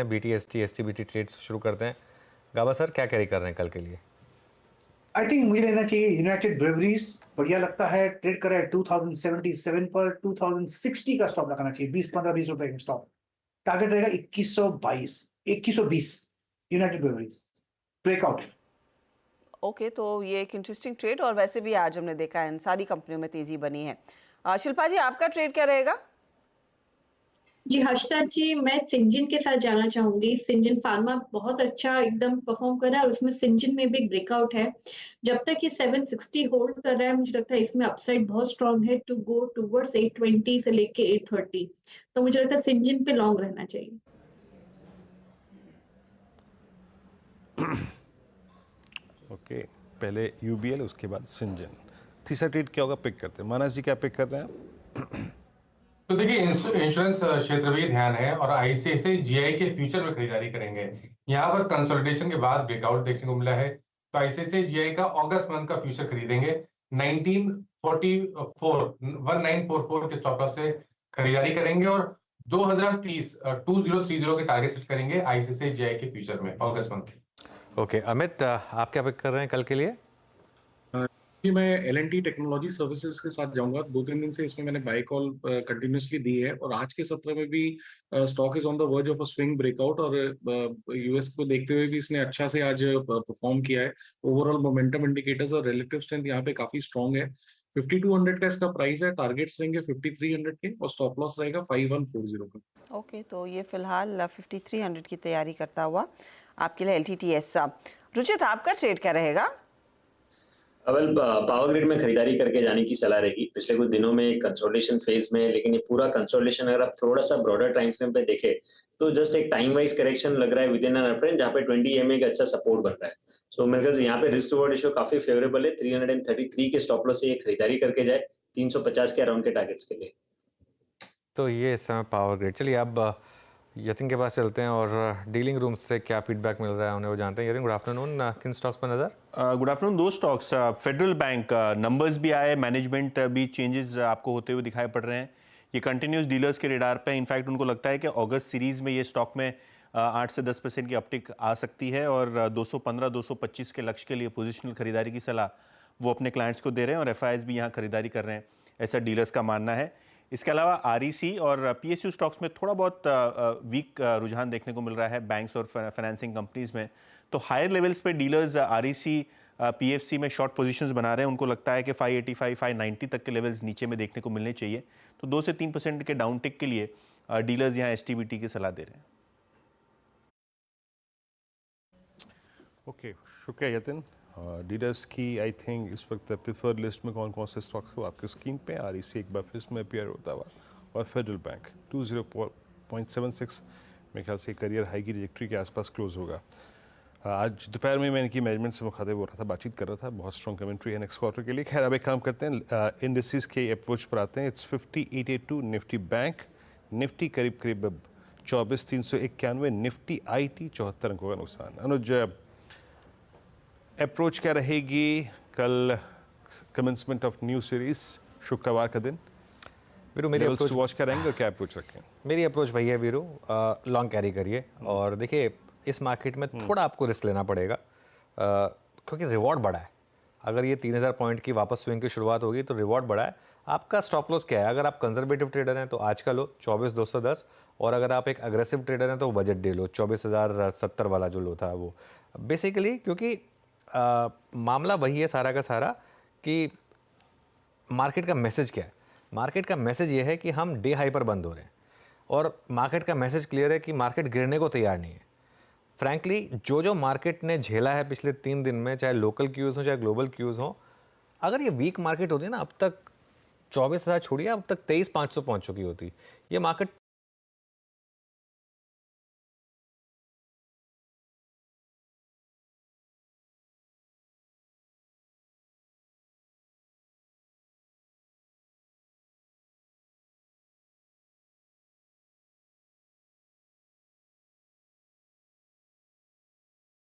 हैं BTST STBT trades शुरू करते हैं। गाबा सर क्या कैरी कर रहे हैं कल के लिए? आई थिंक मुझे लेना चाहिए यूनाइटेड ब्रेवरीज, बढ़िया लगता है, ट्रेड कर रहा है 2077 पर, 2060 का स्टॉप लगाना चाहिए, 20 रुपए का स्टॉप। टारगेट रहेगा 2120 यूनाइटेड ब्रेवरीज ब्रेकआउट। ओके, तो ये एक इंटरेस्टिंग ट्रेड, और वैसे भी आज हमने देखा है इन सारी कंपनियों में तेजी बनी है। शिल्पा जी, आपका ट्रेड क्या रहेगा? जी हर्षिता जी, मैं सिंजिन के साथ जाना चाहूंगी। सिंजिन फार्मा बहुत अच्छा एकदम परफॉर्म कर रहा है और उसमें सिंजिन में भी एक ब्रेकआउट है। जब तक ये 760 होल्ड कर रहा है, मुझे लगता है इसमें अपसाइड बहुत स्ट्रांग है टू गो टूवर्ड्स 820 से लेके 830। तो मुझे लगता है सिंजिन पे लॉन्ग रहना चाहिए। ओके, पहले UBL उसके बाद सिंजन। तीसरा ट्रेड क्या होगा पिक करते हैं। मानस जी क्या पिक कर रहे हैं? तो देखिए, इंश्योरेंस क्षेत्र भी ध्यान है और ICICI GI के फ्यूचर में खरीदारी करेंगे। यहाँ पर कंसोलिडेशन के बाद ब्रेकआउट देखने को मिला है, तो ICICI GI का अगस्त मंथ का फ्यूचर खरीदेंगे। 1944 के स्टॉप लॉस से खरीदारी करेंगे और 2030 2030 के टारगेट सेट करेंगे ICICI GI के फ्यूचर में अगस्त मंथ। ओके, अमित आप क्या पिक कर रहे हैं कल के लिए? जी, मैं L&T टेक्नोलॉजी सर्विसेज के साथ जाऊंगा। 2-3 दिन से इसमें मैंने बाय कॉल कंटिन्यूसली दी है और आज के सत्र में भी stock is on the verge of a swing breakout और US को देखते हुए भी इसने अच्छा से आज परफॉर्म किया है। ओवरऑल मोमेंटम इंडिकेटर्स और रिलेटिव स्ट्रेंथ यहाँ पे काफी स्ट्रांग है। 5200 का इसका प्राइस है, टारगेट्स रहेंगे 5300 के और स्टॉप लॉस रहेगा 5140 का। ओके, तो ये फिलहाल 5300 की तैयारी करता हुआ आपके लिए LTTS। रुचित, आपका ट्रेड क्या रहेगा? अवल पावर ग्रिड में खरीदारी करके जाने की सलाह रहेगी। पिछले कुछ दिनों में कंसोलिडेशन फेज में, लेकिन ये पूरा कंसोलिडेशन अगर आप थोड़ा सा ब्रॉडर टाइम फ्रेम पे देखें तो जस्ट एक टाइम वाइज करेक्शन लग रहा है विद इन एन अपट्रेंड, जहाँ पे 20 EMA का अच्छा सपोर्ट बन रहा है। सो मेरे ख्याल से यहाँ पे रिस्क रिवॉर्ड रेशियो काफी फेवरेबल है। 333 के स्टॉप लॉस से ये खरीदारी करके जाए 350 के अराउंड के टारगेट्स के लिए। तो ये इस समय पावर ग्रिड। चलिए अब यतिन के पास चलते हैं और डीलिंग रूम से क्या फीडबैक मिल रहा है उन्हें वो जानते हैं। यतिन, गुड आफ्टरनून, किन स्टॉक्स पर नजर? Good afternoon. दो स्टॉक्स, फेडरल बैंक नंबर्स भी आए, मैनेजमेंट भी चेंजेस आपको होते हुए दिखाई पड़ रहे हैं। ये कंटिन्यूस डीलर्स के रेडार पे। इनफैक्ट उनको लगता है कि अगस्त सीरीज में ये स्टॉक में 8 से 10% की अपटिक आ सकती है और 215-225 के लक्ष्य के लिए पोजिशनल खरीदारी की सलाह वो अपने क्लाइंट्स को दे रहे हैं और FIs भी यहाँ खरीदारी कर रहे हैं, ऐसा डीलर्स का मानना है। इसके अलावा REC और PSU स्टॉक्स में थोड़ा बहुत वीक रुझान देखने को मिल रहा है बैंक्स और फाइनेंसिंग कंपनीज में। तो हायर लेवल्स पे डीलर्स REC PFC में शॉर्ट पोजीशंस बना रहे हैं। उनको लगता है कि 585 590 तक के लेवल्स नीचे में देखने को मिलने चाहिए। तो 2 से 3% के डाउन टिक के लिए डीलर्स यहाँ STBT की सलाह दे रहे हैं। ओके, शुक्रिया यतिन। डीलर्स की आई थिंक इस वक्त प्रीफर्ड लिस्ट में कौन कौन से स्टॉक्स को आपकी स्क्रीन पे REC एक बार फिर में अपियर होता हुआ और फेडरल बैंक 20.76 मेरे ख्याल से करियर हाई की ट्रैजेक्टरी के आसपास क्लोज होगा। आज दोपहर में मैं इनकी मैनेजमेंट से मुखातिब हो रहा था, बातचीत कर रहा था। बहुत स्ट्रॉन्ग कमेंट्री है नेक्स्ट क्वार्टर के लिए। खैर अब एक काम करते हैं, इंडिसेस के अप्रोच पर आते हैं। इट्स 5882 निफ्टी बैंक, निफ्टी करीब करीब 24,391, निफ्टी IT 74 अंकों का नुकसान। अनुज, अप्रोच क्या रहेगी कल कमेंसमेंट ऑफ न्यू सीरीज शुक्रवार का दिन? वीरू, मेरी अप्रोच वॉच करेंगे और क्या अप्रोच रखें? मेरी अप्रोच वही है वीरू, लॉन्ग कैरी करिए। और देखिए इस मार्केट में थोड़ा आपको रिस्क लेना पड़ेगा क्योंकि रिवॉर्ड बड़ा है। अगर ये 3000 पॉइंट की वापस स्विंग की शुरुआत होगी तो रिवॉर्ड बड़ा है। आपका स्टॉप लॉस क्या है? अगर आप कंजर्वेटिव ट्रेडर हैं तो आज का लो 24,210, और अगर आप एक अग्रेसिव ट्रेडर हैं तो बजट डे लो 24,070 वाला जो लो था वो। बेसिकली क्योंकि मामला वही है सारा का सारा कि मार्केट का मैसेज क्या है। मार्केट का मैसेज ये है कि हम डे हाई पर बंद हो रहे हैं और मार्केट का मैसेज क्लियर है कि मार्केट गिरने को तैयार नहीं है। फ्रैंकली जो मार्केट ने झेला है पिछले 3 दिन में, चाहे लोकल क्यूज़ हो चाहे ग्लोबल क्यूज़ हो, अगर ये वीक मार्केट होती है ना, अब तक 24,000 छोड़िए, अब तक 23,500 पहुंच चुकी होती। ये मार्केट